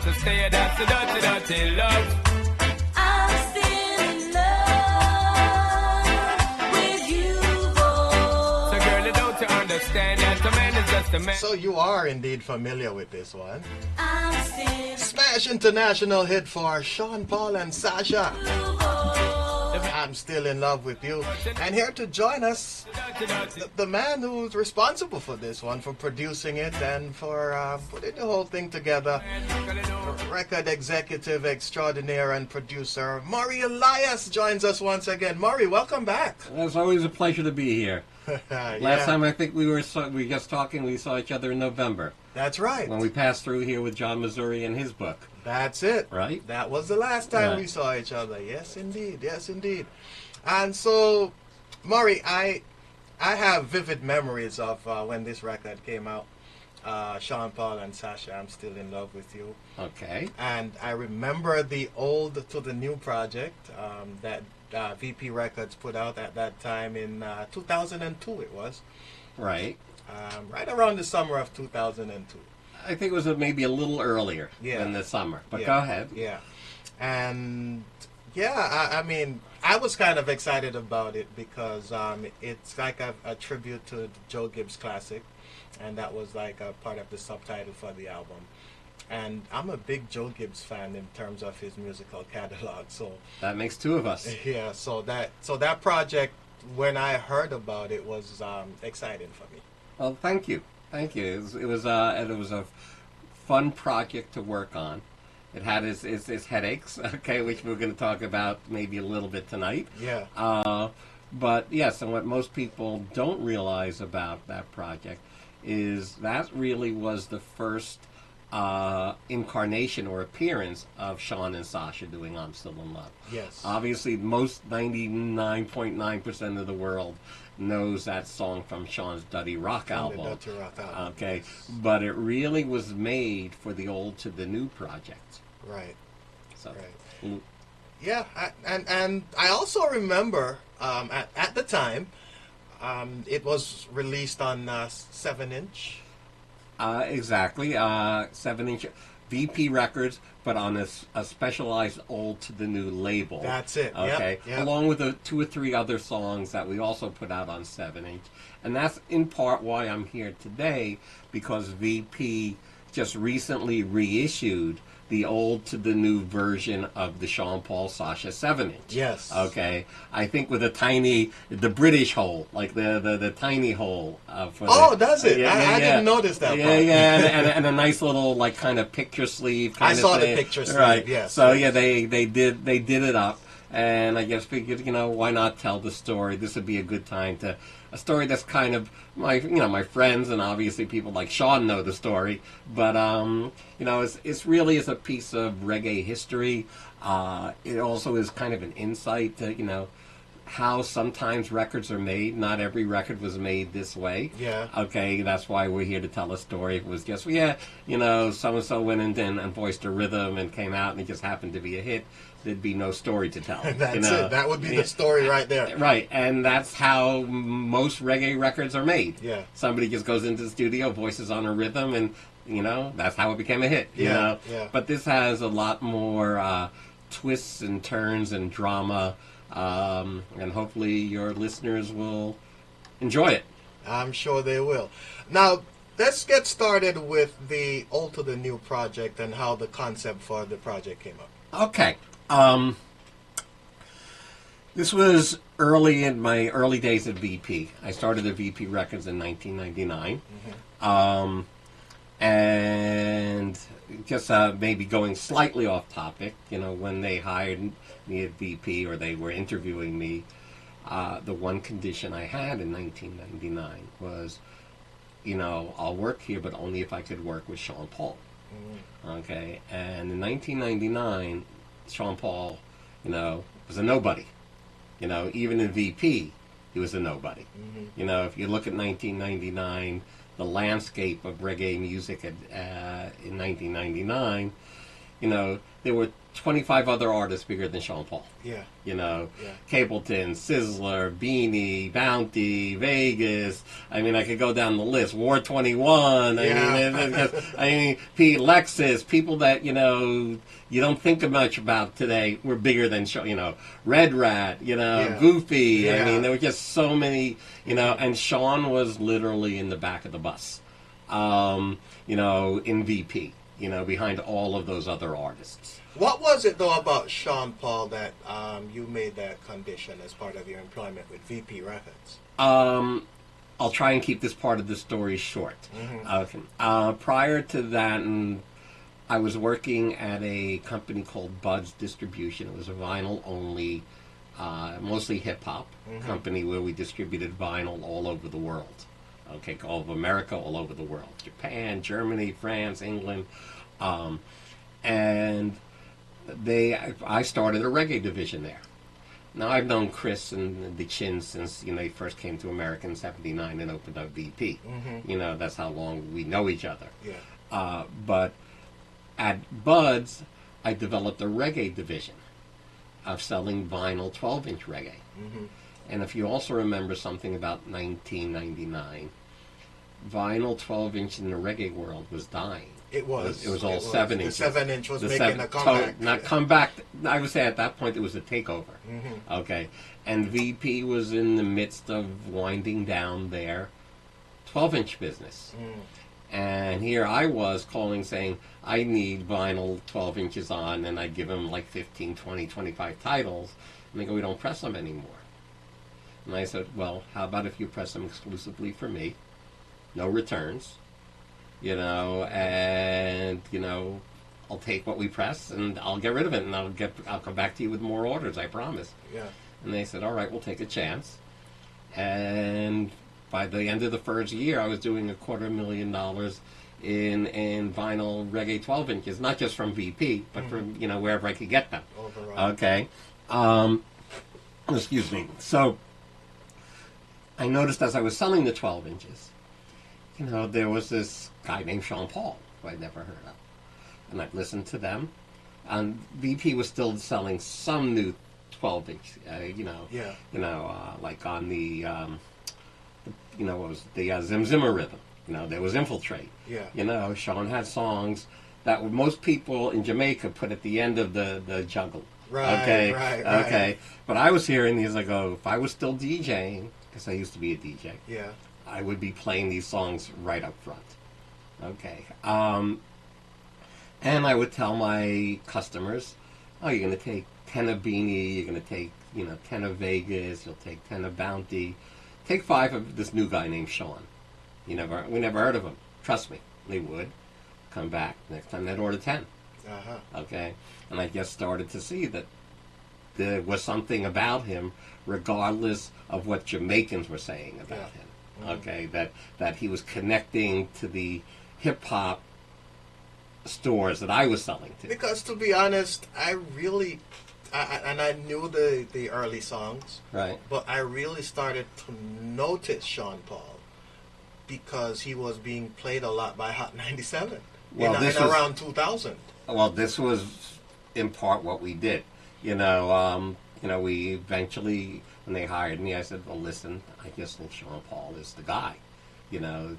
want to stay, that's the dirty, dirty love. I'm still in love with you, boy. So girl, you don't understand that a man is just a man. So you are indeed familiar with this one. Smash international hit for Sean Paul and Sasha. I'm still in love with you. And here to join us, the man who's responsible for this one, for producing it and for putting the whole thing together. Record executive extraordinaire and producer, Murry Elias joins us once again. Murry, welcome back. It's always a pleasure to be here. Last time I think we just talking, we saw each other in November. That's right. When we passed through here with John Missouri and his book. That's it. Right? That was the last time we saw each other. Yes, indeed. Yes, indeed. And so, Murry, I have vivid memories of when this record came out. Sean Paul and Sasha, I'm Still in Love with You. Okay. And I remember the old to the new project that VP Records put out at that time in 2002 it was. Right. Right around the summer of 2002. I think it was maybe a little earlier than the summer, but go ahead. Yeah. And I mean, I was kind of excited about it because it's like a tribute to the Joe Gibbs classic, and that was like a part of the subtitle for the album. And I'm a big Joe Gibbs fan in terms of his musical catalog, so that makes two of us. Yeah, so that project, when I heard about it, was exciting for me. Well, thank you. Thank you. It was a fun project to work on. It had its headaches, okay, which we're going to talk about maybe a little bit tonight. Yeah. But yes, and what most people don't realize about that project is that really was the first incarnation or appearance of Sean and Sasha doing I'm Still in Love. Yes. Obviously, most 99.9% of the world knows that song from Sean's Dirty Rock album. The Dirty Rock album. Okay. Yes. But it really was made for the Old to the New project. Right. So. Right. Yeah, and I also remember at the time it was released on 7-inch. Exactly, 7-inch VP Records, but on a specialized Old to the New label. That's it. Okay, yep. Along with the 2 or 3 other songs that we also put out on 7-inch, and that's in part why I'm here today, because VP just recently reissued the Old to the New version of the Sean Paul Sasha 7-inch. Yes. Okay. I think with the British hole, like the tiny hole. Does it? I didn't notice that part. Yeah, and a nice little like kind of picture sleeve kind I of saw thing. the picture sleeve, right. Yes. So yeah, they did it up, and I guess figured, why not tell the story? This would be a good time to. A story that's kind of my friends and obviously people like Sean know the story, but it's really is a piece of reggae history. It also is kind of an insight to how sometimes records are made. Not every record was made this way. Yeah. Okay, that's why we're here to tell a story. If it was just so and so went in and voiced a rhythm and came out and it just happened to be a hit, there'd be no story to tell. That's it. That would be the story right there. Right, and that's how most reggae records are made. Yeah. Somebody just goes into the studio, voices on a rhythm, and that's how it became a hit. Yeah. But this has a lot more twists and turns and drama, and hopefully your listeners will enjoy it. I'm sure they will. Now, let's get started with the Old to the New project and how the concept for the project came up. Okay. This was early in my early days at VP. I started at VP Records in 1999. Mm-hmm. And just maybe going slightly off topic, when they hired me at VP or they were interviewing me, the one condition I had in 1999 was, I'll work here, but only if I could work with Sean Paul. Mm-hmm. Okay. And in 1999, Sean Paul, was a nobody. Even in VP, he was a nobody. Mm-hmm. If you look at 1999, the landscape of reggae music in 1999, you know, there were 25 other artists bigger than Sean Paul. Yeah. You know, Yeah. Capleton, Sizzler, Beanie, Bounty, Vegas. I mean, I could go down the list. War 21. I mean, Pete Lexus, people that, you know, you don't think much about today were bigger than, you know, Red Rat, you know, Yeah. Goofy. Yeah. I mean, there were just so many, you know, and Sean was literally in the back of the bus, you know, in VP, you know, behind all of those other artists. What was it, though, about Sean Paul that you made that condition as part of your employment with VP Records? I'll try and keep this part of the story short. Okay. Prior to that, I was working at a company called Bud's Distribution. It was a vinyl-only, mostly hip-hop company where we distributed vinyl all over the world. Okay, all of America, all over the world. Japan, Germany, France, England. And I started a reggae division there. Now, I've known Chris and the Chins since, you know, they first came to America in 79 and opened up VP. You know, that's how long we know each other. Yeah. But at Bud's, I developed a reggae division of selling vinyl 12-inch reggae. And if you also remember something about 1999, vinyl 12-inch in the reggae world was dying. It was. It was all 7 inches. The 7-inch was making a comeback. Not comeback. I would say at that point it was a takeover. Okay. And VP was in the midst of winding down their 12-inch business. And here I was calling saying, I need vinyl 12 inches on, and I'd give them like 15, 20, 25 titles. And they go, we don't press them anymore. And I said, well, how about if you press them exclusively for me? No returns. You know, and, you know, I'll take what we press and I'll get rid of it and I'll come back to you with more orders, I promise. Yeah. And they said, all right, we'll take a chance. And by the end of the first year, I was doing $250,000 in vinyl reggae 12 inches, not just from VP, but from, you know, wherever I could get them. Overall. Okay. Excuse me. So I noticed as I was selling the 12 inches, you know, there was this guy named Sean Paul, who I'd never heard of. And I'd listened to them. And VP was still selling some new 12-inch, like on the, what was the Zim Zimmer rhythm. You know, there was Infiltrate. Yeah. You know, Sean had songs that most people in Jamaica put at the end of the juggle. Right, okay, right. Okay. But I was hearing these, I go, if I was still DJing, because I used to be a DJ. Yeah. I would be playing these songs right up front. Okay. And I would tell my customers, oh, you're going to take 10 of Beanie, you're going to take, 10 of Vegas, you'll take 10 of Bounty. Take 5 of this new guy named Sean. We never heard of him. Trust me. They would come back. Next time they'd order 10. Uh-huh. Okay. And I just started to see that there was something about him, regardless of what Jamaicans were saying about him. Okay, that he was connecting to the hip-hop stores that I was selling to. Because to be honest, I knew the early songs. Right. But I really started to notice Sean Paul because he was being played a lot by Hot 97 around 2000. Well, this was in part what we did. We eventually, when they hired me, I said, well, listen, I just think Sean Paul is the guy.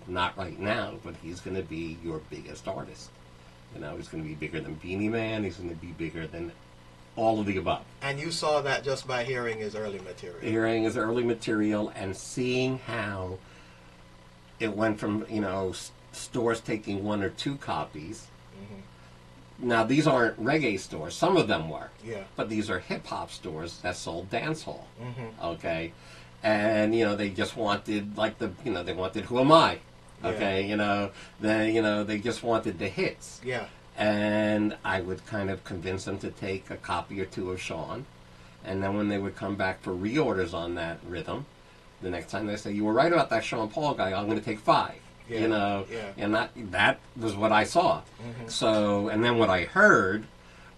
Not right now, but he's going to be your biggest artist. He's going to be bigger than Beanie Man. He's going to be bigger than all of the above. And you saw that just by hearing his early material. Hearing his early material and seeing how it went from, stores taking 1 or 2 copies. Now, these aren't reggae stores. Some of them were. Yeah. But these are hip-hop stores that sold dancehall. Okay? And, they just wanted, they wanted Who Am I? Okay? Yeah. They just wanted the hits. Yeah. And I would kind of convince them to take a copy or 2 of Sean. And then when they would come back for reorders on that rhythm, the next time they say, you were right about that Sean Paul guy, I'm going to take 5. Yeah. And that was what I saw. So, and then what I heard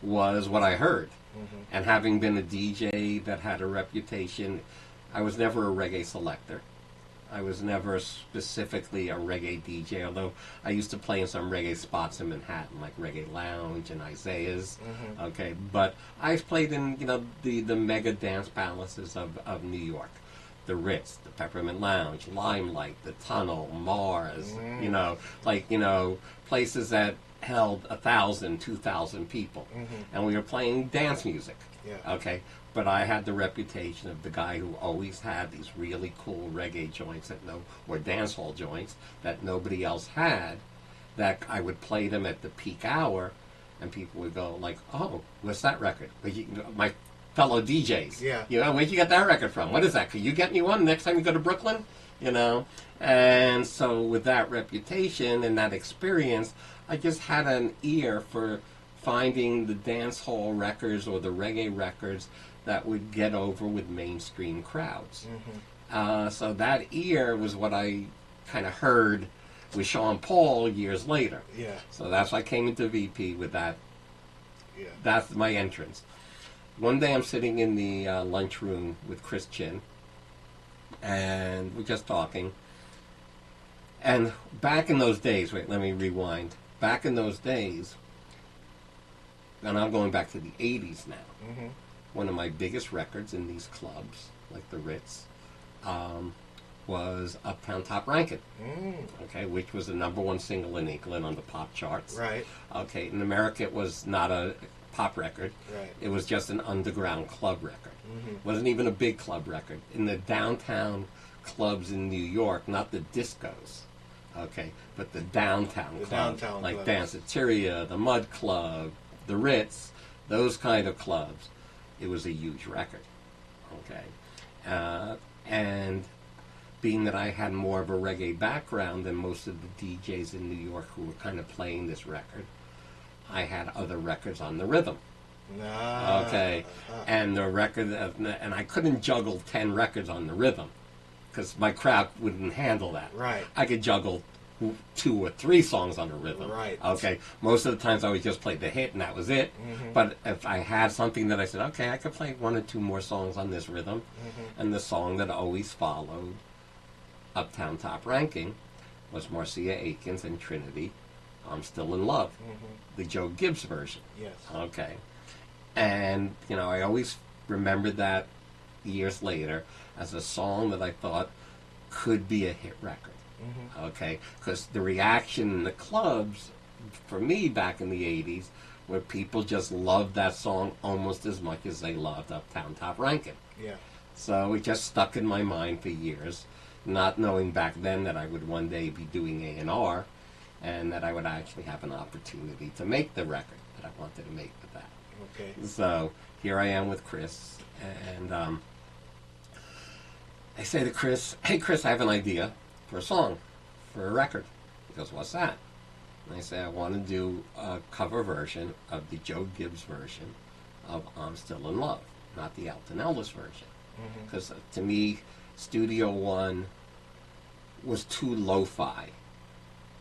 was what I heard. And having been a DJ that had a reputation, I was never a reggae selector. I was never specifically a reggae DJ, although I used to play in some reggae spots in Manhattan, like Reggae Lounge and Isaiah's. Okay, but I played in, the mega dance palaces of New York. The Ritz, the Peppermint Lounge, Limelight, the Tunnel, Mars, places that held 1,000, 2,000 people. And we were playing dance music. Yeah. Okay, but I had the reputation of the guy who always had these really cool reggae joints or dance hall joints that nobody else had, that I would play them at the peak hour, and people would go like, "Oh, what's that record?" My fellow DJs, where'd you get that record from? What is that? Could you get me one next time you go to Brooklyn? And so with that reputation and that experience, I just had an ear for finding the dance hall records or the reggae records that would get over with mainstream crowds. So that ear was what I kind of heard with Sean Paul years later. Yeah. So that's why I came into VP with that. Yeah. That's my entrance. One day I'm sitting in the lunchroom with Chris Chin, and we're just talking. And back in those days, wait, let me rewind. Back in those days, and I'm going back to the 80s now, one of my biggest records in these clubs, like the Ritz, was Uptown Top Rankin', okay, which was the #1 single in England on the pop charts. Right. Okay, in America it was not a pop record. Right. It was just an underground club record. Wasn't even a big club record. In the downtown clubs in New York, not the discos, okay, but the downtown clubs, like Danceteria, the Mud Club, the Ritz, those kind of clubs. It was a huge record, okay, and being that I had more of a reggae background than most of the DJs in New York who were kind of playing this record, I had other records on the rhythm. Okay, and the record, and I couldn't juggle 10 records on the rhythm because my crowd wouldn't handle that. Right. I could juggle 2 or 3 songs on the rhythm. Right. Okay. Most of the times I would just play the hit and that was it. But if I had something that I said, okay, I could play 1 or 2 more songs on this rhythm, and the song that always followed Uptown Top Ranking was Marcia Aikens and Trinity, I'm Still in Love, the Joe Gibbs version. Yes. Okay. And, I always remembered that years later as a song that I thought could be a hit record. Okay. Because the reaction in the clubs, for me back in the 80s, where people just loved that song almost as much as they loved Uptown Top Rankin'. Yeah. So it just stuck in my mind for years, not knowing back then that I would one day be doing A&R, and that I would actually have an opportunity to make the record that I wanted to make with that. Okay. So here I am with Chris, and I say to Chris, "Hey Chris, I have an idea for a song, for a record." He goes, "What's that?" And I say, "I want to do a cover version of the Joe Gibbs version of I'm Still in Love, not the Elton Ellis version." Because to me, Studio One was too lo-fi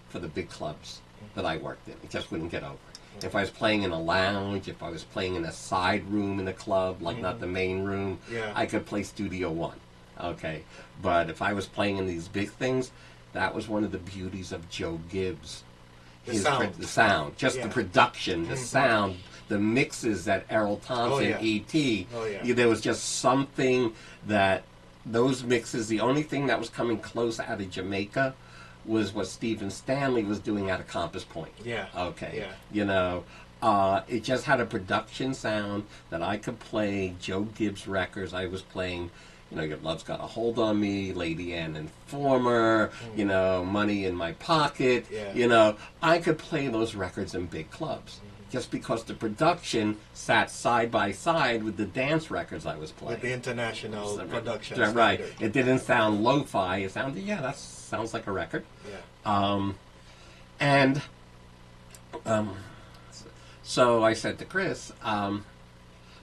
for the big clubs that I worked in. It just wouldn't get over. If I was playing in a lounge, if I was playing in a side room in a club, like not the main room, I could play Studio One. Okay. But if I was playing in these big things, that was one of the beauties of Joe Gibbs. The sound. The sound. Just the production, the sound, the mixes that Errol Thompson, E.T. There was just something that those mixes, the only thing that was coming close out of Jamaica was what Stephen Stanley was doing out of Compass Point. Yeah. Okay. It just had a production sound that I could play Joe Gibbs records. I was playing, Your Love's Got a Hold on Me, Lady Ann Informer, Money in My Pocket. I could play those records in big clubs. Just because the production sat side by side with the dance records I was playing. With the international production Right. standard. It didn't sound lo-fi. It sounded, that sounds like a record. So I said to Chris, I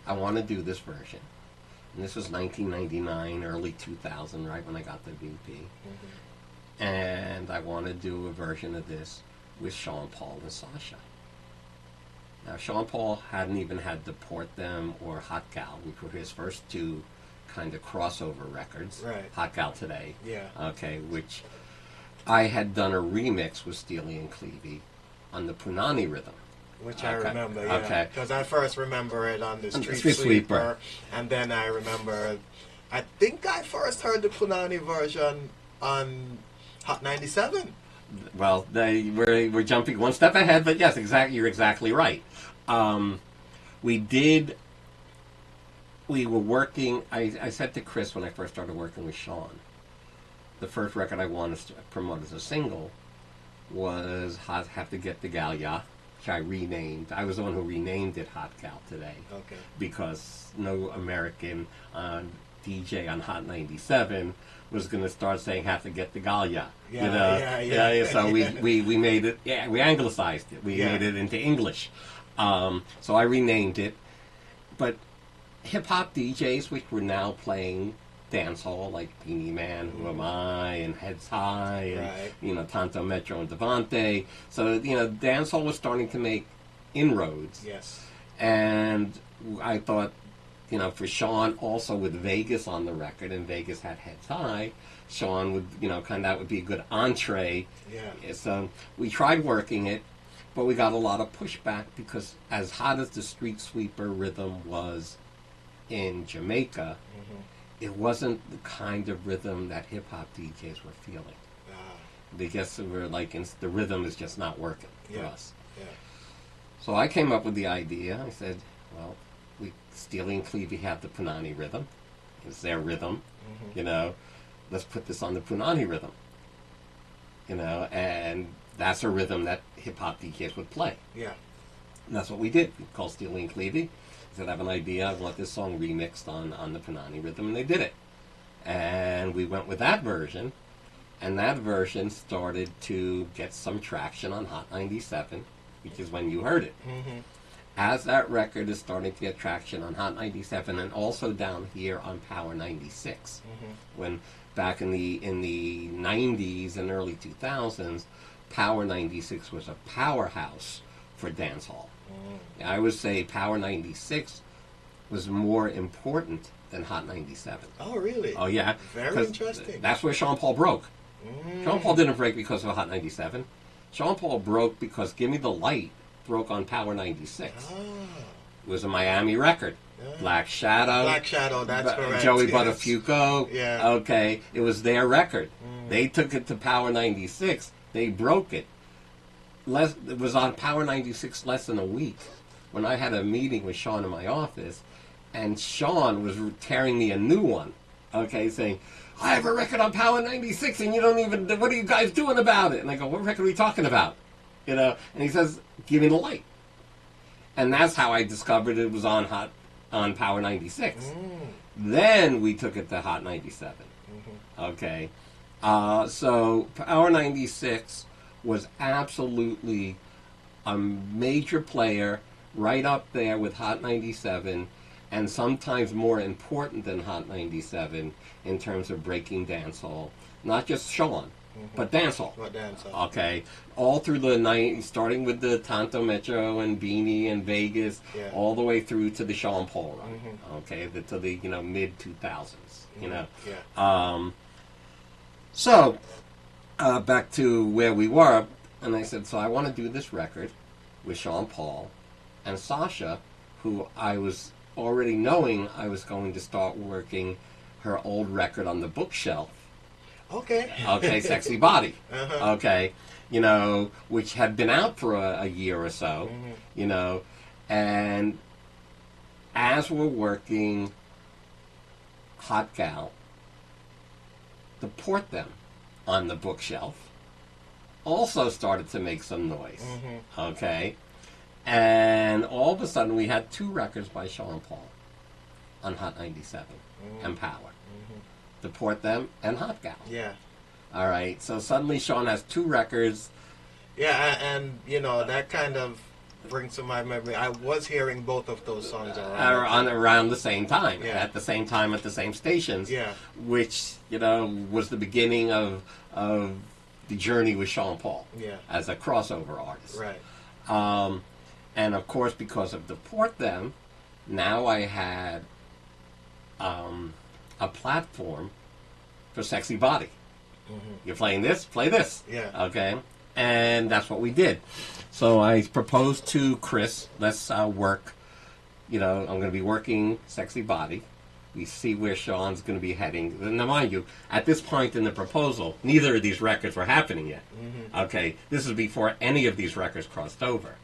want to do this version. And this was 1999, early 2000, right when I got the VP. And I want to do a version of this with Sean Paul and Sasha. Now, Sean Paul hadn't even had to Port Them or Hot Gal, which were his first 2 kind of crossover records. Right. Hot Gal Today. Yeah. Okay, which I had done a remix with Steely and Clevie on the Punani rhythm. Which I remember, yeah. Okay. Because I first remember it on the Street, Street Sweeper. Sweeper. And then I remember, I think I first heard the Punani version on Hot 97. Well, we're jumping one step ahead, but yes, you're exactly right. We were working, I said to Chris when I first started working with Sean, the first record I wanted to promote as a single was Have to Get the Gal Ya, which I renamed. I was the one who renamed it Hot Gal Today. Okay. Because no American DJ on Hot 97 was going to start saying Have to Get the Gal Ya. Yeah. So we made it, we anglicized it. We made it into English. So I renamed it. But hip-hop DJs, which were now playing dancehall, like Beanie Man, Who Am I, and Heads High, and Tonto Metro and Devante. So dancehall was starting to make inroads. Yes. And I thought, for Sean, also with Vegas on the record, and Vegas had Heads High, Sean would, that would be a good entree. Yeah. So we tried working it, but we got a lot of pushback because as hot as the Street Sweeper rhythm was in Jamaica, it wasn't the kind of rhythm that hip-hop DJs were feeling. They guess they were like, the rhythm is just not working for us. Yeah. So I came up with the idea. I said, well, Steely and Clevie have the Punani rhythm. It's their rhythm. Let's put this on the Punani rhythm. And that's a rhythm that hip-hop DJs would play. Yeah. And that's what we did. We called Steely and Clevie. I said, I have an idea. I want this song remixed on the Punani rhythm, and they did it. And we went with that version, and that version started to get some traction on Hot 97, which is when you heard it. As that record is starting to get traction on Hot 97, and also down here on Power 96, when back in the 90s and early 2000s, Power 96 was a powerhouse for dancehall. I would say Power 96 was more important than Hot 97. Oh, really? Oh, yeah. Very interesting. That's where Sean Paul broke. Sean Paul didn't break because of Hot 97. Sean Paul broke because Gimme the Light broke on Power 96. It was a Miami record. Black Shadow. Black Shadow, that's correct. Joey Buttafuoco. Yeah. Okay. It was their record. They took it to Power 96. They broke it. It was on Power 96 less than a week when I had a meeting with Sean in my office, and Sean was tearing me a new one, saying, I have a record on Power 96 and you don't even, what are you guys doing about it? And I go, what record are we talking about? And he says, Give Me the Light. And that's how I discovered it was on Power 96. Then we took it to Hot 97. Okay. So Power 96 was absolutely a major player, right up there with Hot 97, and sometimes more important than Hot 97 in terms of breaking dancehall. Not just Sean, but dancehall. Okay, all through the 90s, starting with the Tonto Metro and Beanie and Vegas, all the way through to the Sean Paul run. Okay, to the mid 2000s. So back to where we were, and I said, so I want to do this record with Sean Paul and Sasha, who I was already knowing I was going to start working her old record on the bookshelf. Okay, Sexy Body. Okay, which had been out for a year or so, and as we're working Hot Gal, to port them on the bookshelf also started to make some noise. Okay, and all of a sudden we had two records by Sean Paul on Hot 97 and Power. To port them and Hot Gal. Yeah. All right, so suddenly Sean has two records. Yeah, and that kind of brings to my memory, I was hearing both of those songs around the same time, at the same time, at the same stations, which, was the beginning of the journey with Sean Paul as a crossover artist. Right. And of course, because of the port them, now I had a platform for Sexy Body. You're playing this, play this. Yeah. Okay? And that's what we did. So I proposed to Chris, let's work, I'm going to be working Sexy Body. We see where Sean's going to be heading. Now, mind you, at this point in the proposal, neither of these records were happening yet. Okay? This is before any of these records crossed over.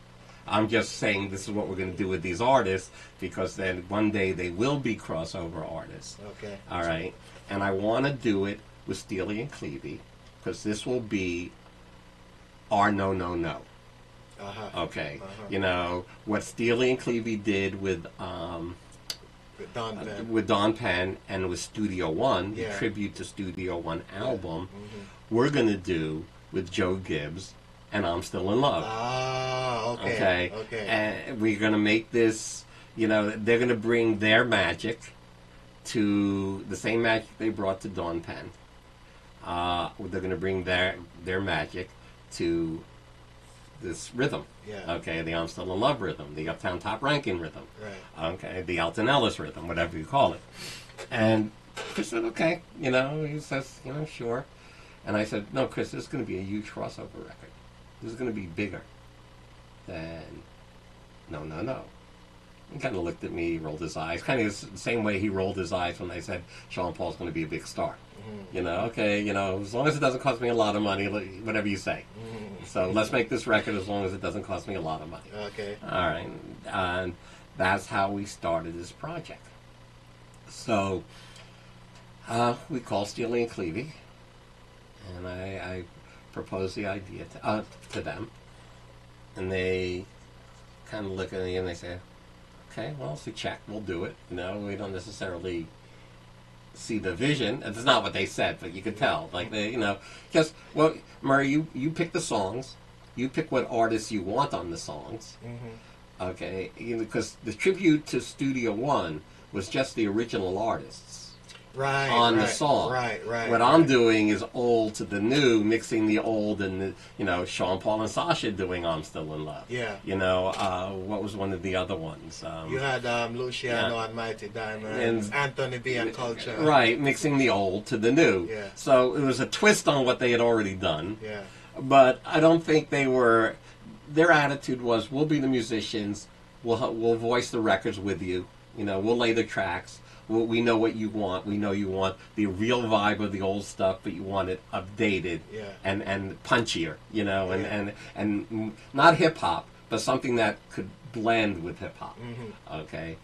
I'm just saying this is what we're going to do with these artists, because then one day they will be crossover artists. Okay. All right? And I want to do it with Steely and Clevie, because this will be our no, no, no. Okay. What Steely and Clevie did with Don Penn and with Studio One, the tribute to Studio One album, we're going to do with Joe Gibbs and I'm Still in Love. Okay. And we're going to make this, they're going to bring their magic to the same magic they brought to Don Penn. They're going to bring their magic to this rhythm. Okay, the I'm Still in Love rhythm, the Uptown Top Ranking rhythm. Right. Okay, the Alton Ellis rhythm, whatever you call it. And Chris said, okay, he says, sure. And I said, no, Chris, this is going to be a huge crossover record. This is going to be bigger than No, No, No. He kind of looked at me, rolled his eyes, kind of the same way he rolled his eyes when I said Sean Paul's going to be a big star. Okay, as long as it doesn't cost me a lot of money, whatever you say. So let's make this record as long as it doesn't cost me a lot of money. Okay. All right. And that's how we started this project. So we called Steely and Clevie, and I proposed the idea to them, and they kind of look at me and they say, okay, well, it's a check, we'll do it. We don't necessarily see the vision. It's not what they said, but you could tell. Like, just, well, Murry, you pick the songs. You pick what artists you want on the songs. Okay? Because the tribute to Studio One was just the original artists. On the song. Right. What I'm doing is old to the new, mixing the old and the, Sean Paul and Sasha doing I'm Still in Love. Yeah. What was one of the other ones? You had Luciano and Mighty Diamond, and Anthony B and Culture. Right, mixing the old to the new. Yeah. So it was a twist on what they had already done. Yeah. But I don't think their attitude was, we'll be the musicians, we'll voice the records with you, we'll lay the tracks. We know what you want. We know you want the real vibe of the old stuff, but you want it updated and punchier, and not hip hop, but something that could blend with hip hop. Okay,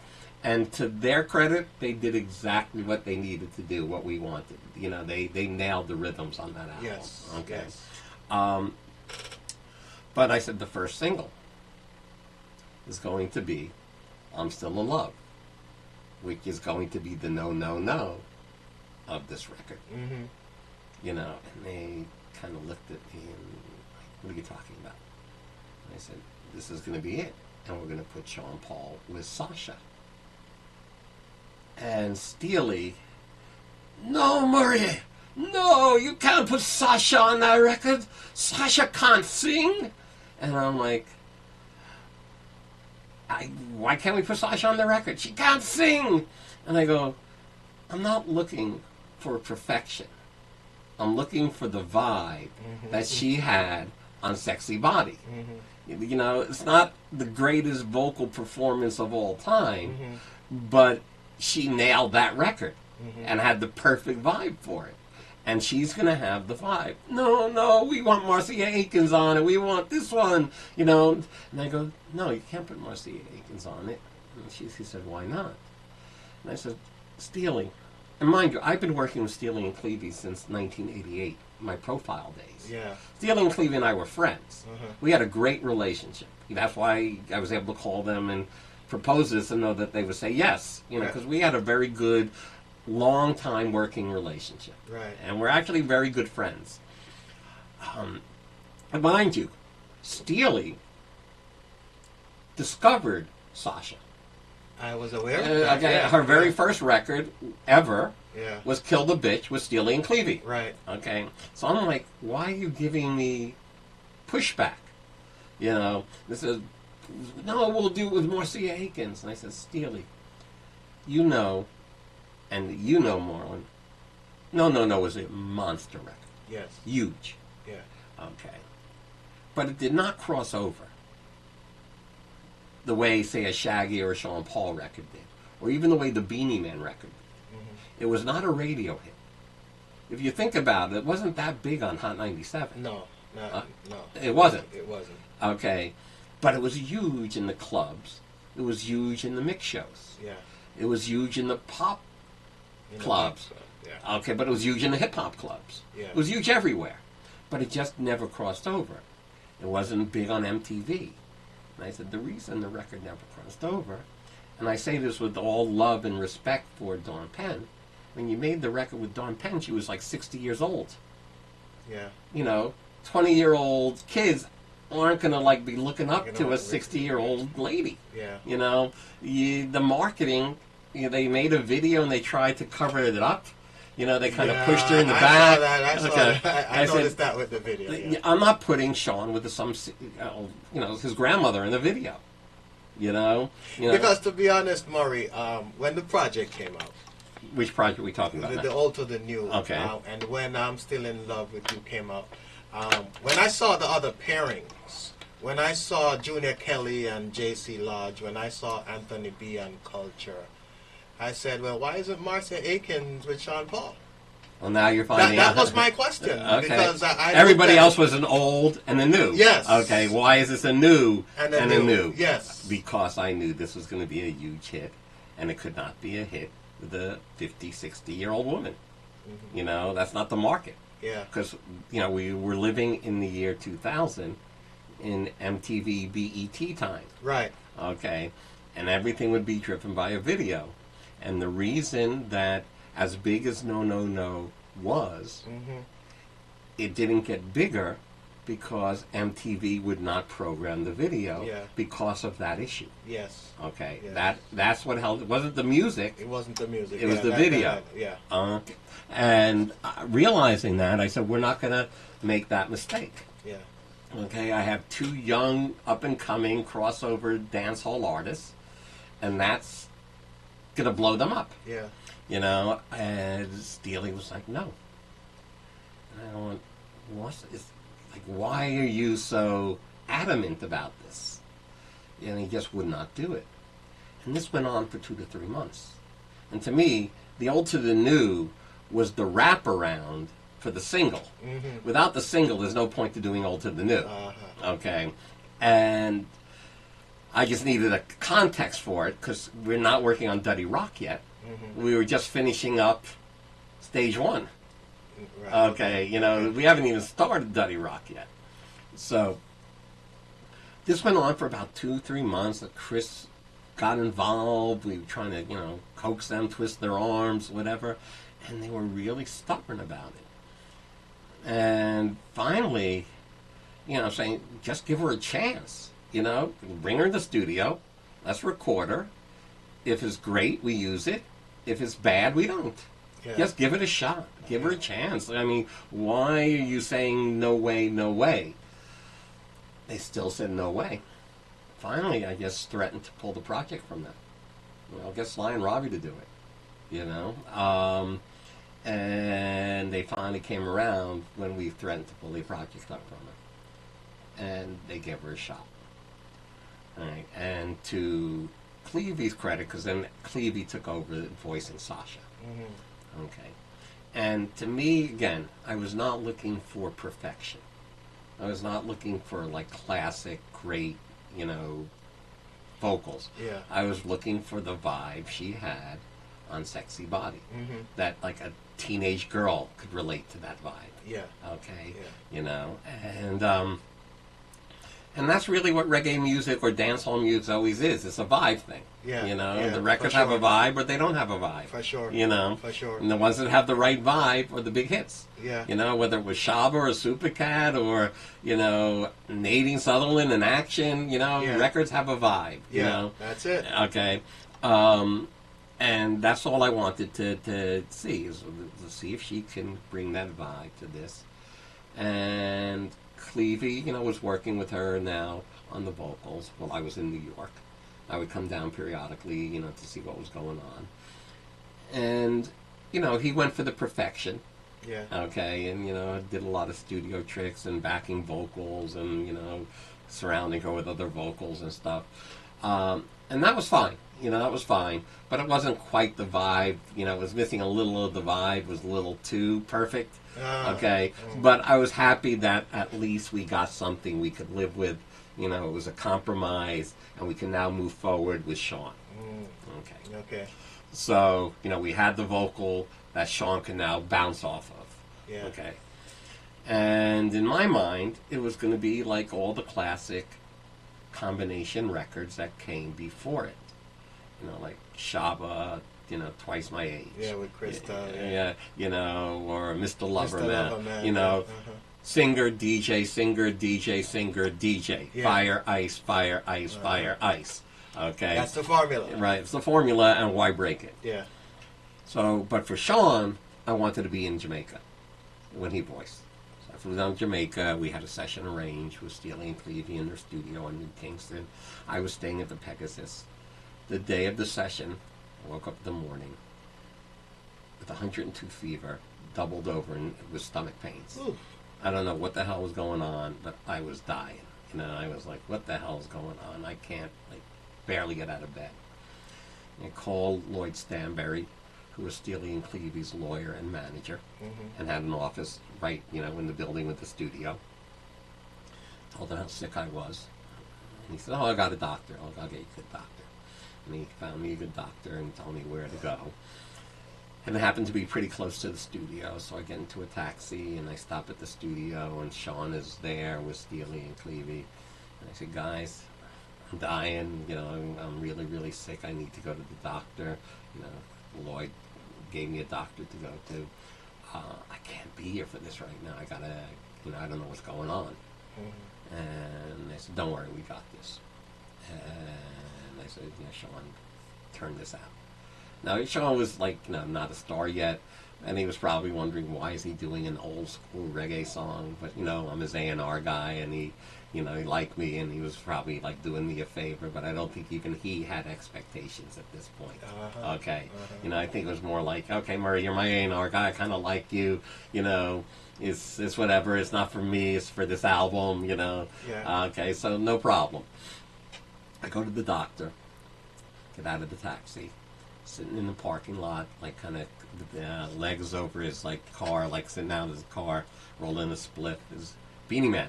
and to their credit, they did exactly what they needed to do, what we wanted. They nailed the rhythms on that album. Yes. Okay. Yes. But I said the first single is going to be "I'm Still in Love," which is going to be the no, no, no of this record. And they kind of looked at me and like, what are you talking about? And I said, this is going to be it. And we're going to put Sean Paul with Sasha. And Steely, no, Murry, no, you can't put Sasha on that record. Sasha can't sing. And I'm like, why can't we put Sasha on the record? She can't sing. And I go, I'm not looking for perfection. I'm looking for the vibe that she had on Sexy Body. It's not the greatest vocal performance of all time, but she nailed that record and had the perfect vibe for it. And she's going to have the vibe. No, we want Marcia Akins on it. We want this one, And I go, no, you can't put Marcia Akins on it. And she said, why not? And I said, Steely. And mind you, I've been working with Steely and Clevie since 1988, my Profile days. Yeah. Steely and Clevie and I were friends. We had a great relationship. That's why I was able to call them and propose this and know that they would say yes. Because we had a very good, long time working relationship. Right. And we're actually very good friends. And mind you, Steely discovered Sasha. I was aware of that. Her very first record ever was Kill the Bitch with Steely and Clevie. Right. Okay. So I'm like, why are you giving me pushback? This is, no, we'll do it with Marcia Akins. And I said, Steely, And you know, Marlon, No was a monster record. Yes. Huge. Yeah. Okay. But it did not cross over the way, say, a Shaggy or a Sean Paul record did, or even the way the Beanie Man record did. Mm-hmm. It was not a radio hit. If you think about it, it wasn't that big on Hot 97. No. It wasn't. It wasn't. Okay. But it was huge in the clubs. It was huge in the mix shows. Yeah. It was huge in the pop clubs. Yeah. Okay, but it was huge in the hip-hop clubs. Yeah. It was huge everywhere. But it just never crossed over. It wasn't big on MTV. And I said, the reason the record never crossed over, and I say this with all love and respect for Dawn Penn, when you made the record with Dawn Penn, she was like 60 years old. Yeah. 20-year-old kids aren't going to like be looking up to a 60-year-old lady. Yeah. The marketing, they made a video and they tried to cover it up. They kind of pushed her in the back. I saw that. I noticed that with the video. Yeah. I'm not putting Sean with his grandmother in the video. Because to be honest, Murry, when the project came out, which project are we talking about? The Old to the New. Okay. And when I'm Still in Love with You came out, when I saw the other pairings, when I saw Junior Kelly and J.C. Lodge, when I saw Anthony B. and Culture, I said, well, why isn't Marcia Akins with Sean Paul? Well, now you're finding out. That was my question. Okay. Because everybody else was an old and a new. Yes. Okay, why is this a new and a new? Yes. Because I knew this was going to be a huge hit, and it could not be a hit with a 50, 60-year-old woman. Mm-hmm. That's not the market. Yeah. Because, we were living in the year 2000 in MTV BET time. Right. Okay. And everything would be driven by a video. And the reason that as big as No was, it didn't get bigger because MTV would not program the video because of that issue. Yes. Okay. Yes. That's what held it. Wasn't the music. It wasn't the music. It was the video. And realizing that, I said, we're not going to make that mistake. Yeah. Okay. I have two young, up-and-coming crossover dancehall artists, and that's going to blow them up. Yeah. And Steely was like, no. And I went, why are you so adamant about this? And he just would not do it. And this went on for 2 to 3 months. And to me, the Old to the New was the wraparound for the single. Mm-hmm. Without the single, there's no point to doing Old to the New. Okay? And I just needed a context for it because we're not working on Duddy Rock yet. Mm-hmm. We were just finishing up stage 1. Right. Okay, we haven't even started Duddy Rock yet. So this went on for about 2-3 months. Chris got involved. We were trying to, coax them, twist their arms, whatever. And they were really stubborn about it. And finally, saying, just give her a chance. Bring her in the studio. Let's record her. If it's great, we use it. If it's bad, we don't. Yeah. Just give it a shot. Give her a chance. I mean, why are you saying no way, no way? They still said no way. Finally, I just threatened to pull the project from them. I'll get Sly and Robbie to do it. And they finally came around when we threatened to pull the project up from them. And they gave her a shot. All right. And to Cleavy's credit, because then Cleavy took over voicing Sasha. Mm-hmm. Okay. And to me, again, I was not looking for perfection. I was not looking for like classic, great, vocals. Yeah. I was looking for the vibe she had on Sexy Body. Mm-hmm. That like a teenage girl could relate to that vibe. Yeah. Okay. Yeah. And that's really what reggae music or dancehall music always is. It's a vibe thing. Yeah. The records have a vibe or they don't have a vibe. For sure. For sure. And the ones that have the right vibe are the big hits. Yeah. Whether it was Shaba or Supercat or, Nadine Sutherland in Action, records have a vibe. That's it. Okay. And that's all I wanted to see, is to see if she can bring that vibe to this. And Cleavy, was working with her now on the vocals while I was in New York. I would come down periodically, to see what was going on. And, you know, he went for the perfection. Yeah. Okay, and, you know, did a lot of studio tricks and backing vocals and, you know, surrounding her with other vocals and stuff. And that was fine. You know, that was fine. But it wasn't quite the vibe. You know, it was missing a little of the vibe. It was a little too perfect. Okay. But I was happy that at least we got something we could live with. You know, it was a compromise, and we can now move forward with Sean. Okay. Okay. So, you know, we had the vocal that Sean can now bounce off of. Yeah. Okay. And in my mind, it was going to be like all the classic combination records that came before it. You know, like Shaba, you know, Twice My Age. Yeah, with Krista. Yeah, you know, or Mr. Loverman. Mr. Loverman, you know, yeah. singer, DJ, singer, DJ, singer, DJ. Yeah. Fire, ice, fire, ice, fire, ice. Okay. That's the formula. Right, it's the formula, and why break it? Yeah. So, but for Sean, I wanted to be in Jamaica when he voiced. So I flew down to Jamaica. We had a session arranged with Steely and Clevie in their studio in New Kingston. I was staying at the Pegasus. The day of the session, I woke up in the morning with 102 fever, doubled over and with stomach pains. Ooh. I don't know what the hell was going on, but I was dying. You know, I was like, what the hell is going on? I can't, like, barely get out of bed. I called Lloyd Stanberry, who was Steely and Clevie's lawyer and manager, and had an office right, you know, in the building with the studio. Told him how sick I was. And he said, oh, I got a doctor. I'll get you a good doctor. And he found me a good doctor and told me where to go. And it happened to be pretty close to the studio, so I get into a taxi and I stop at the studio, and Sean is there with Steely and Clevie. And I said, guys, I'm dying, you know, I'm really, really sick. I need to go to the doctor. You know, Lloyd gave me a doctor to go to. I can't be here for this right now. I gotta, you know, I don't know what's going on. And they said, don't worry, we got this. And I said, yeah, Sean, turn this out. Now, Sean was like, you know, not a star yet, and he was probably wondering, why is he doing an old school reggae song? But, you know, I'm his A&R guy, and he, you know, he liked me, and he was probably like doing me a favor, but I don't think even he had expectations at this point. Okay. You know, I think it was more like, okay, Murray, you're my A&R guy, I kind of like you, you know, it's whatever, it's not for me, it's for this album, you know. Yeah. Okay, so no problem. I go to the doctor, get out of the taxi, sitting in the parking lot, like kind of legs over his like car, like sitting down in his car, rolling a split, is Beanie Man.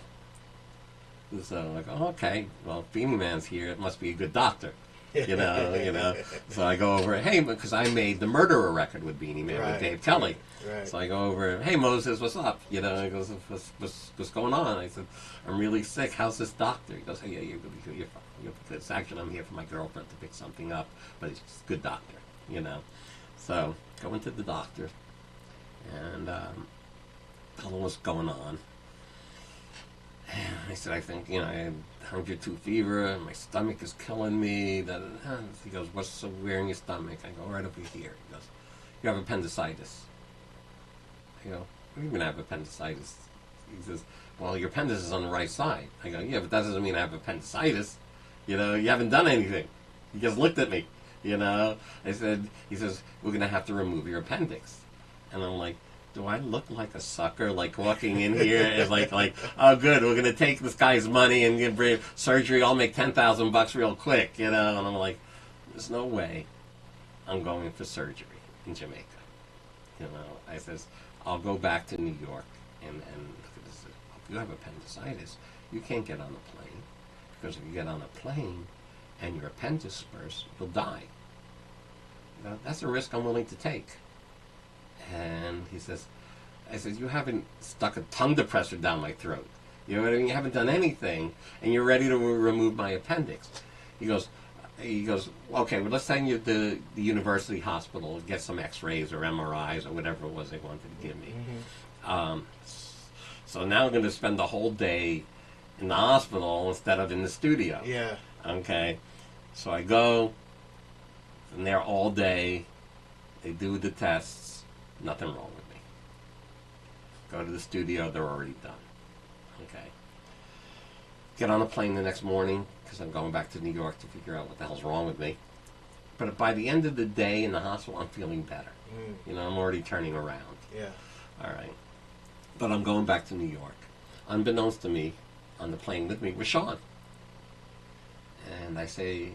So like, oh, okay, well, if Beanie Man's here, it must be a good doctor, you know. So I go over, hey, because I made the Murderer record with Beanie Man with Dave Kelly. Right. So I go over, hey, Moses, what's up? You know, he goes, what's going on? I said, I'm really sick. How's this doctor? He goes, hey, yeah, you're fine. You're good. It's actually, I'm here for my girlfriend to pick something up, but he's a good doctor, you know. So go into the doctor and tell him what's going on. And I said, I think, you know, I had 102 fever, and my stomach is killing me. He goes, what's so weird in your stomach? I go, right over here. He goes, you have appendicitis. I go, what do you mean I have appendicitis? He says, well, your appendix is on the right side. I go, yeah, but that doesn't mean I have appendicitis. You know, you haven't done anything. He just looked at me, you know. He says, we're going to have to remove your appendix. And I'm like, do I look like a sucker, like walking in here and like, oh, good, we're going to take this guy's money and give surgery. I'll make $10,000 real quick, you know. And I'm like, there's no way I'm going for surgery in Jamaica. You know, I says, I'll go back to New York and look at this. If you have appendicitis, you can't get on a plane, because if you get on a plane and your appendix bursts, you'll die. You know, that's a risk I'm willing to take. And he says, I said, you haven't stuck a tongue depressor down my throat. You know what I mean? You haven't done anything, and you're ready to remove my appendix. He goes, okay, well, let's send you to the university hospital, get some x-rays or MRIs or whatever it was they wanted to give me. So now I'm going to spend the whole day in the hospital instead of in the studio. Yeah. Okay. So I go, and there all day. They do the tests. Nothing wrong with me. Go to the studio. They're already done. Okay. Get on a plane the next morning, because I'm going back to New York to figure out what the hell's wrong with me. But by the end of the day in the hospital, I'm feeling better. You know, I'm already turning around. Yeah. All right. But I'm going back to New York. Unbeknownst to me, on the plane with me was Sean. And I say,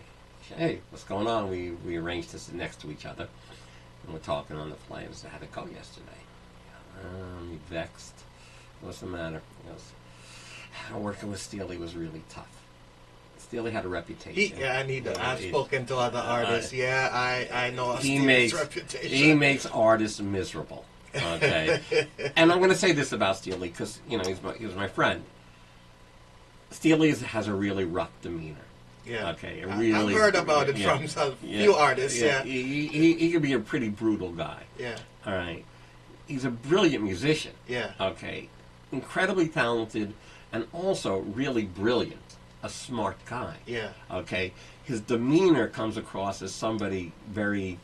hey, what's going on? We arranged to sit next to each other. And we're talking on the plane. I said, how'd it go yesterday? He vexed. What's the matter? He goes, working with Steely was really tough. Steely had a reputation. I've spoken to other artists. I know Steely's reputation. He makes artists miserable. Okay. And I'm going to say this about Steely because, you know, he was my friend. Steely has a really rough demeanor. Yeah. Okay. I've heard about it from a few artists. Yeah. He can be a pretty brutal guy. Yeah. All right. He's a brilliant musician. Yeah. Okay. Incredibly talented and also really brilliant. A smart guy. Yeah. Okay. His demeanor comes across as somebody very,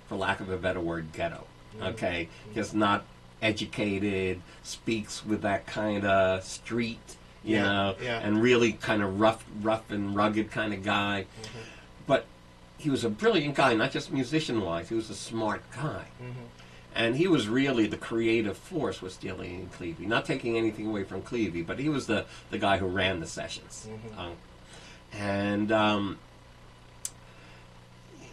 for lack of a better word, ghetto. Okay. Just not educated, speaks with that kind of street, you know, and really kind of rough and rugged kind of guy. But he was a brilliant guy, not just musician-wise. He was a smart guy. And he was really the creative force with Steely and Clevie. Not taking anything away from Clevie, but he was the guy who ran the sessions.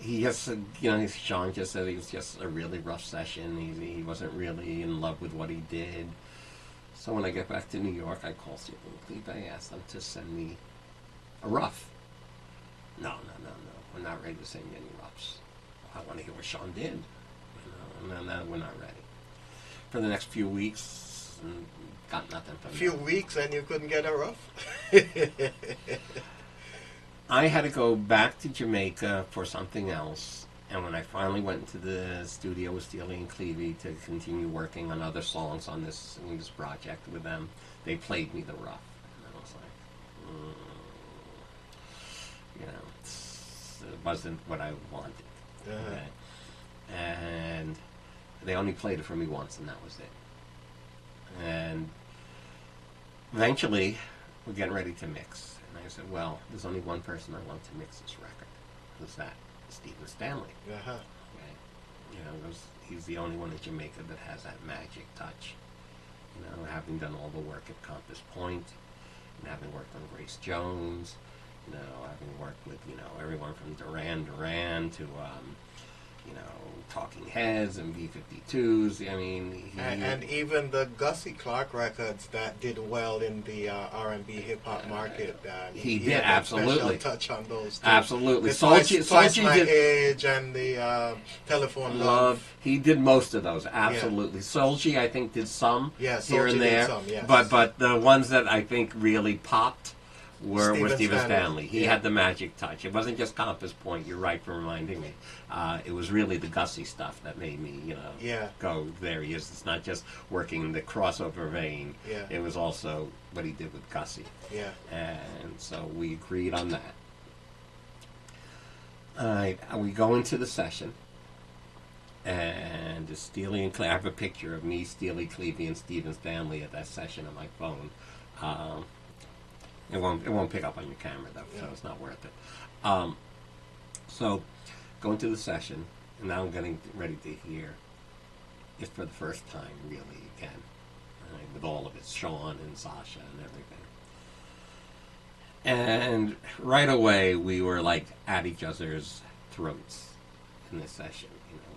He has, you know, Sean just said it was just a really rough session. He wasn't really in love with what he did. So when I get back to New York, I call Steely and Clevie. I asked them to send me a rough. No. We're not ready to send you any roughs. I want to hear what Sean did. No, we're not ready. For the next few weeks, got nothing from them. Few weeks and you couldn't get a rough? I had to go back to Jamaica for something else, and when I finally went into the studio with Steely and Clevie to continue working on other songs on this project with them, they played me the rough. And I was like, you know, it wasn't what I wanted. Okay? And they only played it for me once, and that was it. And eventually, we're getting ready to mix. And I said, well, there's only one person I want to mix this record. Who's that? Stephen Stanley. Okay. You know, he's the only one in Jamaica that has that magic touch. You know, having done all the work at Compass Point, and having worked on Grace Jones, you know, having worked with, you know, everyone from Duran Duran to, you know, Talking Heads and B-52s. I mean, and even the Gussie Clarke records that did well in the R&B hip hop market. He did absolutely special touch on those. Too. Absolutely. Twice My Age and the Telephone Love. He did most of those. Absolutely. Soulja, I think, did some here and there. Did some, yes. But the ones that I think really popped were Stephen Stanley. He had the magic touch. It wasn't just Compass Point. You're right for reminding me. It was really the Gussie stuff that made me, you know, go, there he is. It's not just working in the crossover vein. It was also what he did with Gussie. And so we agreed on that. All right, we go into the session. And Steely and Clevie, I have a picture of me, Steely, Clevie, and Stephen Stanley at that session on my phone. It won't pick up on your camera though, so it's not worth it. So, going to the session, and now I'm getting ready to hear it for the first time, really again, right, with all of it, Sean and Sasha and everything. And right away, we were like at each other's throats in this session. You know,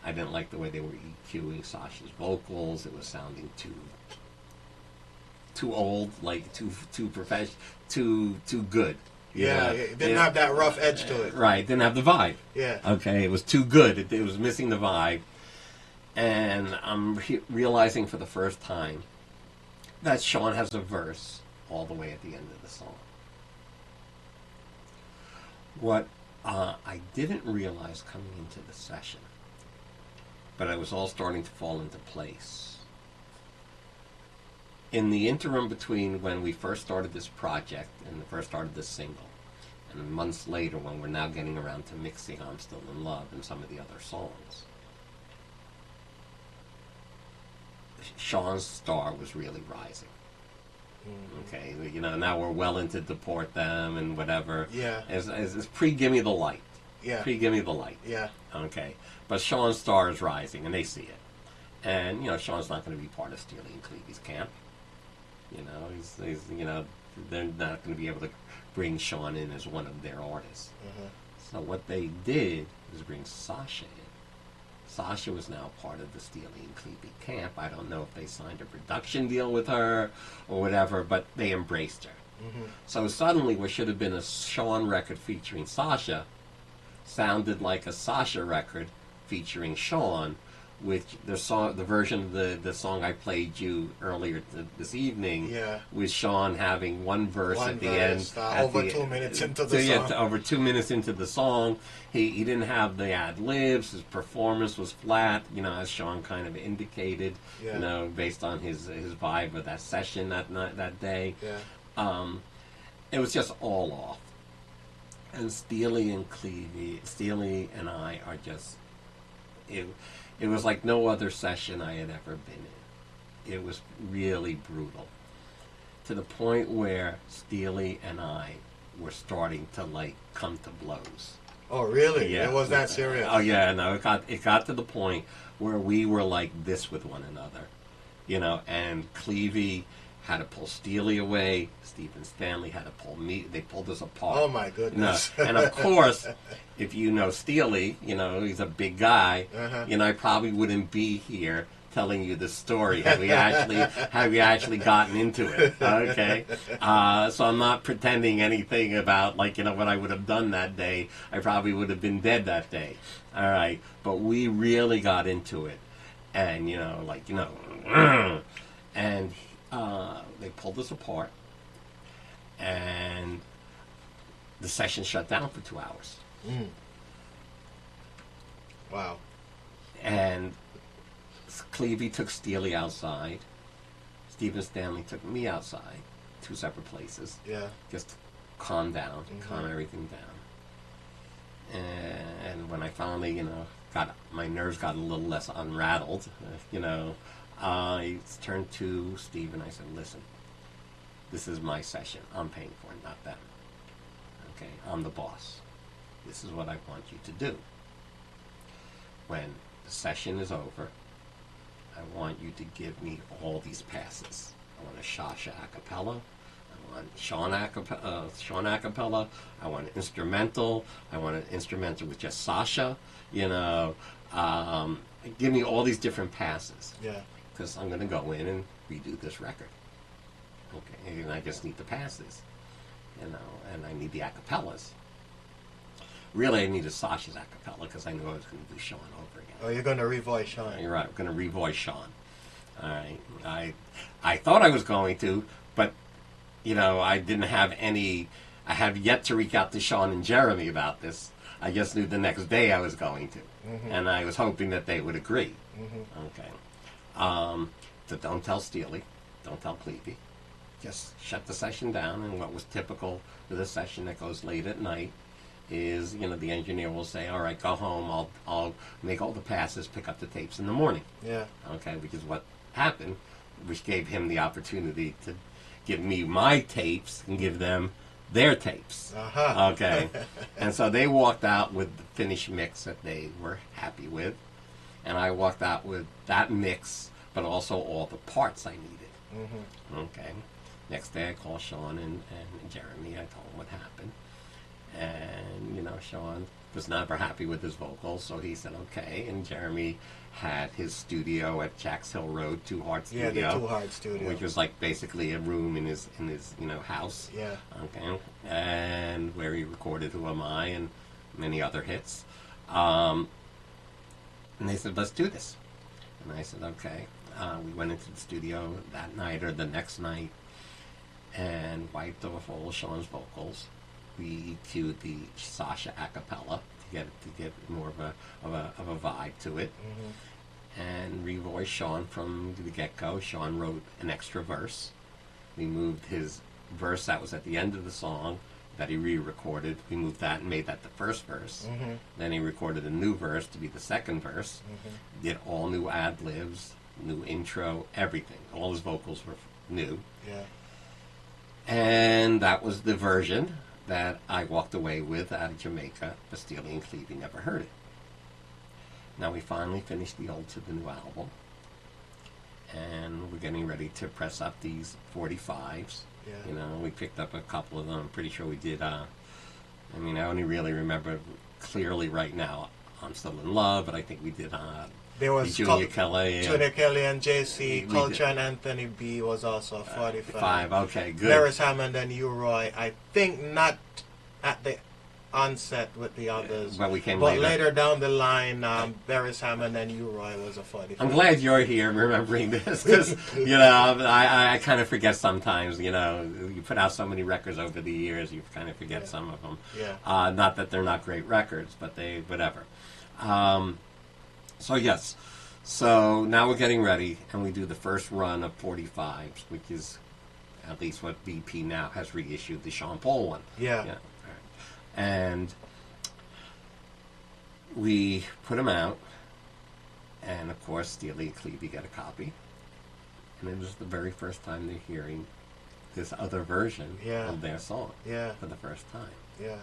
I didn't like the way they were EQing Sasha's vocals. It was sounding too old, like too professional, too good. It didn't have that rough edge to it. Right, didn't have the vibe. Okay, it was too good. It was missing the vibe. And I'm realizing for the first time that Sean has a verse all the way at the end of the song. What I didn't realize coming into the session, but it was all starting to fall into place. In the interim between when we first started this project and first started this single, and months later when we're now getting around to mixing I'm Still in Love and some of the other songs, Sean's star was really rising. Okay, you know, now we're well into Deport Them and whatever. It's pre-Gimme the Light. Yeah. Give me the light. Yeah. Okay. But Sean's star is rising, and they see it. And, Sean's not going to be part of Steely and Cleavy's camp. He's they're not going to be able to bring Sean in as one of their artists. Mm-hmm. So what they did was bring Sasha in. Sasha was now part of the Steely and Cleavy camp. I don't know if they signed a production deal with her or whatever, but they embraced her. Mm-hmm. So suddenly what should have been a Sean record featuring Sasha sounded like a Sasha record featuring Sean, which the version of the song I played you earlier this evening, with Sean having one verse at the end. Over 2 minutes into the song. Over 2 minutes into the song. He didn't have the ad-libs. His performance was flat, as Sean kind of indicated, based on his vibe of that session that day. Yeah. It was just all off. And Steely and I are just... It was like no other session I had ever been in. It was really brutal. To the point where Steely and I were starting to come to blows. Oh, really? Yeah. It was that serious? Oh, yeah. No, it got to the point where we were like this with one another. And Cleavy had to pull Steely away. Stephen Stanley had to pull me. They pulled us apart. Oh, my goodness. And of course, if you know Steely, he's a big guy. I probably wouldn't be here telling you this story had we actually gotten into it. Okay, so I'm not pretending anything about what I would have done that day. I probably would have been dead that day. All right, but we really got into it, and and they pulled us apart, and the session shut down for 2 hours. Mm. Wow. And Cleavy took Steely outside. Stephen Stanley took me outside, 2 separate places. Yeah. Just to calm down, calm everything down. And when I finally, my nerves got a little less unrattled, I turned to Steve and I said, listen, this is my session. I'm paying for it, not them. Okay, I'm the boss. This is what I want you to do. When the session is over, I want you to give me all these passes. I want a Sasha a cappella. I want Sean a cappella. I want an instrumental. I want an instrumental with just Sasha. Give me all these different passes. Yeah. Because I'm going to go in and redo this record. Okay, and I just need the passes, and I need the acapellas. Really, I needed Sasha's acapella because I knew I was going to do Sean over again. Oh, you're going to revoice Sean. You're right, I'm going to revoice Sean. All right, I thought I was going to, but I didn't have any. I have yet to reach out to Sean and Jeremy about this. I just knew the next day I was going to, and I was hoping that they would agree. Okay. So don't tell Steely, don't tell Cleavy. Just shut the session down, and what was typical for the session that goes late at night is, the engineer will say, all right, go home, I'll make all the passes, pick up the tapes in the morning. Yeah. Okay, which is what happened, which gave him the opportunity to give me my tapes and give them their tapes. Okay. And so they walked out with the finished mix that they were happy with, and I walked out with that mix, but also all the parts I needed. Okay. Next day I called Sean and Jeremy. I told them what happened. And, Sean was never happy with his vocals, so he said, okay. And Jeremy had his studio at Jacks Hill Road, Two Heart Studio. Yeah, the Two Heart Studio. Which was like basically a room in his house. Yeah. Okay. And where he recorded Who Am I and many other hits. And they said, let's do this. And I said, okay. We went into the studio that night or the next night and wiped off all of Sean's vocals. We EQ'd the Sasha a cappella to get more of a vibe to it, and revoiced Sean from the get-go. Sean wrote an extra verse. We moved his verse that was at the end of the song that he re-recorded. We moved that and made that the first verse. Then he recorded a new verse to be the second verse. Did all new ad-libs, new intro, everything. All his vocals were new. Yeah. And that was the version. that I walked away with out of Jamaica, but Steely and Clevie never heard it. Now we finally finished the old to the new album, and we're getting ready to press up these 45s. Yeah. You know, we picked up a couple of them. I'm pretty sure we did. I only really remember clearly right now, I'm Still in Love, but I think we did there was Junior Kelly. Junior Kelly and JC. Culture and Anthony B was also 45. Okay, good. Paris Hammond and U-Roy, I think not at the onset with the others. But we came but later. later down the line, Paris Hammond and U-Roy was a 45. I'm glad you're here remembering this, because, you know, I kind of forget sometimes, you know. You put out so many records over the years, you kind of forget some of them. Yeah. Not that they're not great records, but they, whatever. So, yes. So, now we're getting ready, and we do the first run of 45s, which is at least what BP now has reissued, the Sean Paul one. Yeah. Yeah. And we put them out, and of course Steely and Clevie got a copy, and it was the very first time they're hearing this other version of their song for the first time. Yeah.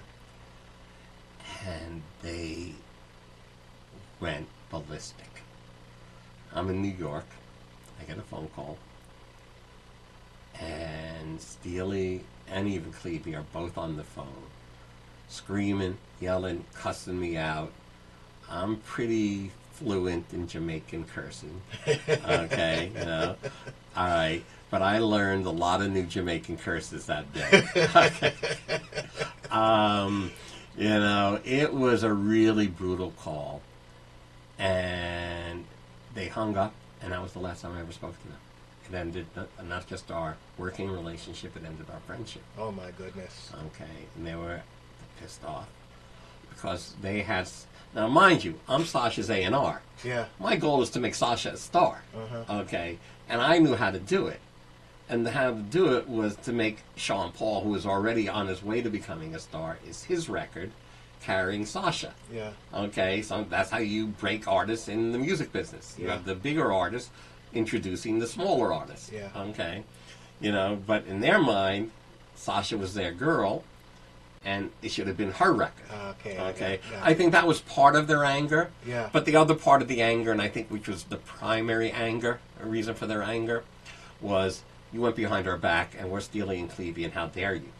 And they went ballistic. I'm in New York. I get a phone call, and Steely and even Clevie are both on the phone, screaming, yelling, cussing me out. I'm pretty fluent in Jamaican cursing. Okay, you know. All right. But I learned a lot of new Jamaican curses that day. Okay. You know, it was a really brutal call. And they hung up, and that was the last time I ever spoke to them. It ended not just our working relationship, it ended our friendship. Oh, my goodness. Okay, and they were pissed off because they had... Now, mind you, I'm Sasha's A&R. Yeah. My goal is to make Sasha a star. Okay, and I knew how to do it. And how to do it was to make Sean Paul, who was already on his way to becoming a star, is his record carrying Sasha. Yeah. Okay, so that's how you break artists in the music business. You have the bigger artists introducing the smaller artists. Yeah. Okay, you know, but in their mind, Sasha was their girl, and it should have been her record. Okay. Yeah. I think that was part of their anger. Yeah. But the other part of the anger, and I think which was the primary anger, a reason for their anger, was you went behind our back, and we're Steely and Clevie, and how dare you?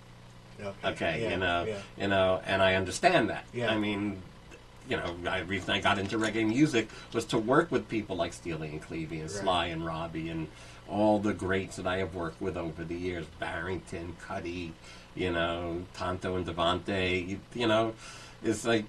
Okay. Yeah. You know, and I understand that. Yeah. I mean, you know, the reason I got into reggae music was to work with people like Steely and Clevie and Sly and Robbie and all the greats that I have worked with over the years, Barrington, Cuddy, you know, Tonto and Devante, you know, it's like,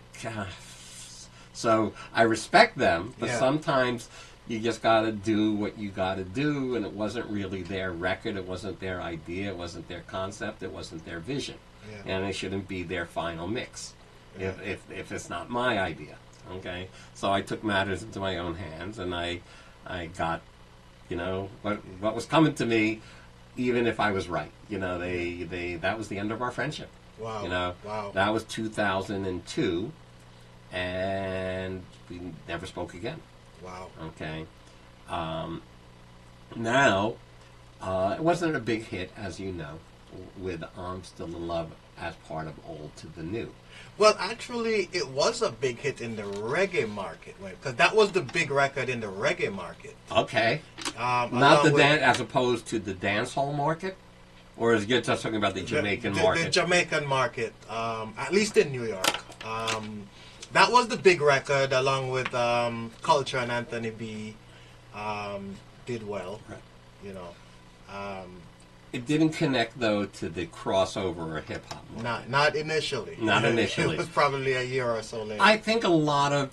so I respect them, but sometimes you just got to do what you got to do, and it wasn't really their record, it wasn't their idea, it wasn't their concept, it wasn't their vision, and it shouldn't be their final mix if it's not my idea. Okay, so I took matters into my own hands, and I got, you know, what was coming to me, even if I was right. You know, that was the end of our friendship. Wow. You know, that was 2002, and we never spoke again. Wow. Okay. Now, it wasn't a big hit, as you know, with I'm Still in Love as part of Old to the New. Well, actually, it was a big hit in the reggae market, because that was the big record in the reggae market. Okay. Not the dance, as opposed to the dance hall market? Or is you just talking about the Jamaican market? The Jamaican market, at least in New York. That was the big record, along with Culture and Anthony B. Did well, you know. It didn't connect, though, to the crossover or hip-hop market. Not initially. Not initially. It was probably a year or so later. I think a lot of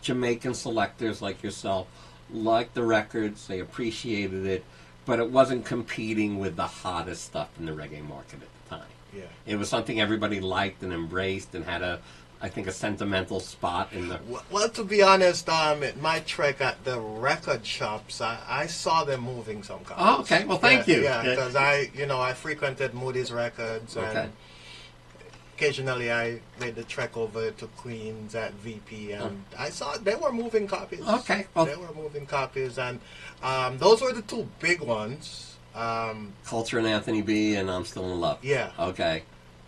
Jamaican selectors like yourself liked the records, they appreciated it, but it wasn't competing with the hottest stuff in the reggae market at the time. Yeah. It was something everybody liked and embraced and had a sentimental spot in the... Well, to be honest, my trek at the record shops, I saw them moving some copies. Oh, okay. Well, thank you. Yeah, because I frequented Moody's Records, and occasionally I made the trek over to Queens at VP, and I saw they were moving copies. Okay. Well, they were moving copies, and those were the two big ones. Culture and Anthony B. and I'm Still in Love. Yeah. Okay.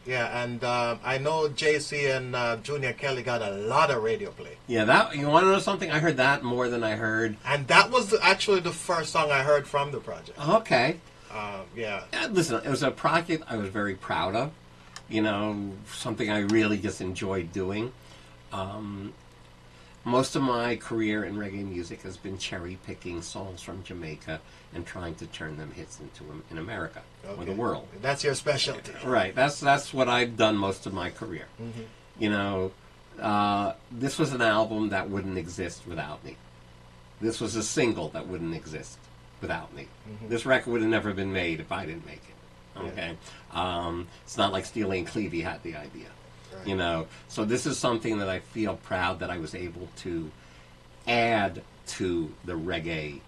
Yeah, and I know JC and Junior Kelly got a lot of radio play. Yeah, that, you want to know something? I heard that more than I heard. And that was actually the first song I heard from the project. Okay. Yeah. Listen, it was a project I was very proud of. You know, something I really just enjoyed doing. Most of my career in reggae music has been cherry-picking songs from Jamaica and trying to turn them hits in America or the world. That's your specialty. Right. That's what I've done most of my career. Mm-hmm. You know, this was an album that wouldn't exist without me. This was a single that wouldn't exist without me. Mm-hmm. This record would have never been made if I didn't make it. Okay? Yeah. It's not like Steely and Clevie had the idea. Right. You know, so this is something that I feel proud that I was able to add to the reggae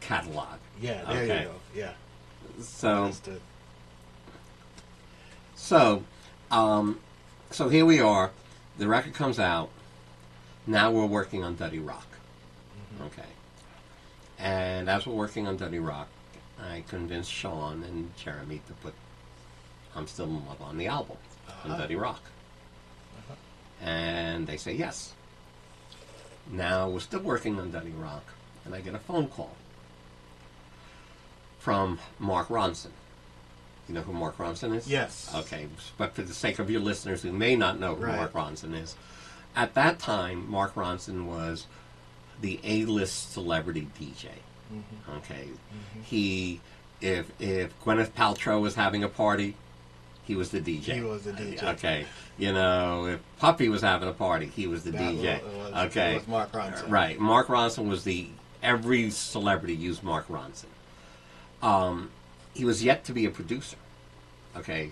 catalog. Yeah, there you go. Yeah. So here we are. The record comes out. Now we're working on Dirty Rock. Mm-hmm. Okay. And as we're working on Dirty Rock, I convinced Sean and Jeremy to put I'm Still in Love on the album, on Dirty Rock. And they say yes. Now we're still working on Dirty Rock, and I get a phone call from Mark Ronson. You know who Mark Ronson is? Yes. Okay, but for the sake of your listeners who may not know who Mark Ronson is, at that time, Mark Ronson was the A-list celebrity DJ. Mm-hmm. Okay, mm-hmm. If Gwyneth Paltrow was having a party, he was the DJ. He was the DJ. Okay, you know, if Puppy was having a party, he was the DJ. It was Mark Ronson. Right, Mark Ronson was every celebrity used Mark Ronson. He was yet to be a producer. Okay,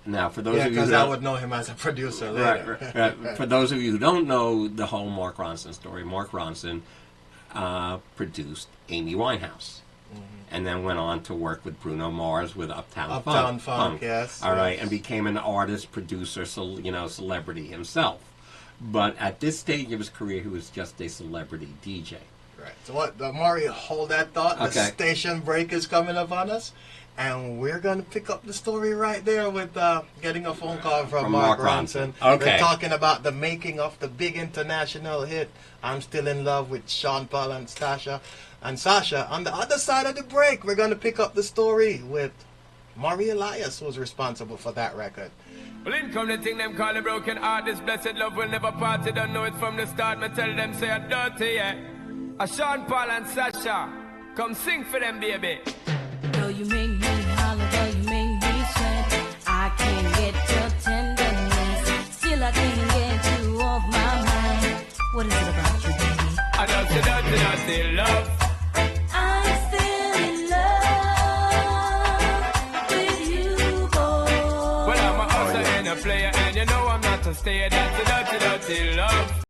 now for those of you because I would know him as a producer later. Right. For those of you who don't know the whole Mark Ronson story, Mark Ronson produced Amy Winehouse. Mm-hmm. And then went on to work with Bruno Mars with Uptown Funk. Yes. All right, and became an artist, producer, celebrity himself. But at this stage of his career, he was just a celebrity DJ. Right. So what, Murry, hold that thought. Okay. The station break is coming up on us. And we're going to pick up the story right there with getting a phone call from Mark Ronson. Okay. We're talking about the making of the big international hit, I'm Still in Love, with Sean Paul and Sasha. And Sasha, on the other side of the break, we're going to pick up the story with Murry Elias, who was responsible for that record. Well, in come the thing them call a broken heart. This blessed love will never part. They don't know it from the start. Me tell them say I'm dirty, yeah. A Sean Paul and Sasha, come sing for them, baby. Though you make me holler, though you make me sweat, I can't get your tenderness. Still I can't get you off my mind. What is it about you, baby? I dirty love. I'm still in love with you, boy. Well, I'm a hustler and a player, and you know I'm not a stayer. That's a dirty love.